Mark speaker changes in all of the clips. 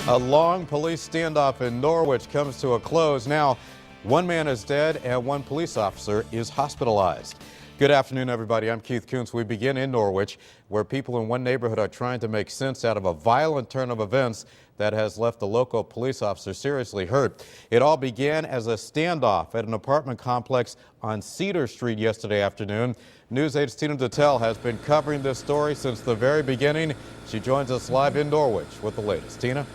Speaker 1: A long police standoff in Norwich comes to a close. Now, one man is dead and one police officer is hospitalized. Good afternoon, everybody. I'm Keith Kuntz. We begin in Norwich, where people in one neighborhood are trying to make sense out of a violent turn of events that has left a local police officer seriously hurt. It all began as a standoff at an apartment complex on Cedar Street yesterday afternoon. News 8's Tina Detel has been covering this story since the very beginning. She joins us live in Norwich with the latest. Tina?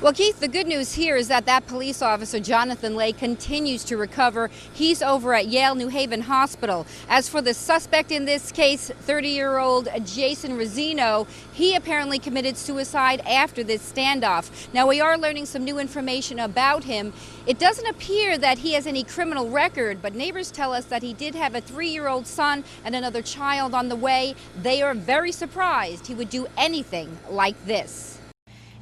Speaker 2: Well, Keith, the good news here is that police officer, Jonathan Lay, continues to recover. He's over at Yale New Haven Hospital. As for the suspect in this case, 30-year-old Jason Rosino, he apparently committed suicide after this standoff. Now, we are learning some new information about him. It doesn't appear that he has any criminal record, but neighbors tell us that he did have a 3-year-old son and another child on the way. They are very surprised he would do anything like this.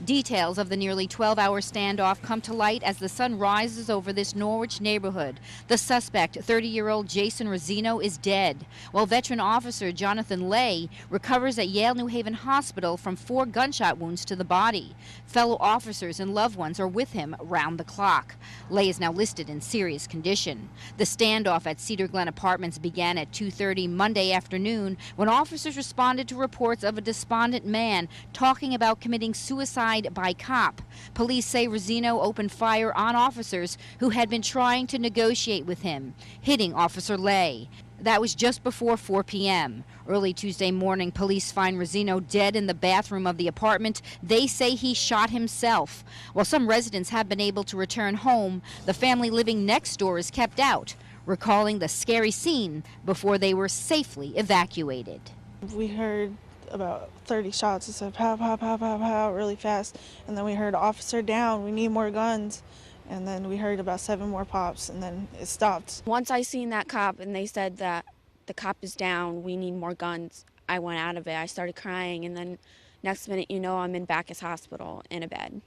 Speaker 2: Details of the nearly 12-hour standoff come to light as the sun rises over this Norwich neighborhood. The suspect, 30-year-old Jason Rosino, is dead, while veteran officer Jonathan Lay recovers at Yale New Haven Hospital from 4 gunshot wounds to the body. Fellow officers and loved ones are with him round the clock. Lay is now listed in serious condition. The standoff at Cedar Glen Apartments began at 2:30 Monday afternoon when officers responded to reports of a despondent man talking about committing suicide by cop. Police say Rosino opened fire on officers who had been trying to negotiate with him, hitting Officer Lay. That was just before 4 p.m. Early Tuesday morning, police find Rosino dead in the bathroom of the apartment. They say he shot himself. While some residents have been able to return home, the family living next door is kept out, recalling the scary scene before they were safely evacuated.
Speaker 3: We heard about 30 shots. It said pow, pow, pow, pow, pow, really fast. And then we heard officer down, we need more guns. And then we heard about 7 more pops, and then it stopped.
Speaker 4: Once I seen that cop and they said that the cop is down, we need more guns, I went out of it. I started crying, and then next minute, you know, I'm in Bacchus Hospital in a bed.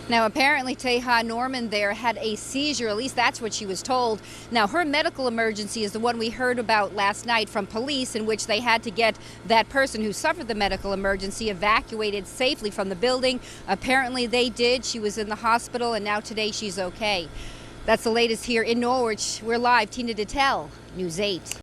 Speaker 2: Now, apparently, Teha Norman there had a seizure. At least that's what she was told. Now, her medical emergency is the one we heard about last night from police, in which they had to get that person who suffered the medical emergency evacuated safely from the building. Apparently, they did. She was in the hospital, and now today she's okay. That's the latest here in Norwich. We're live. Tina Detel, News 8.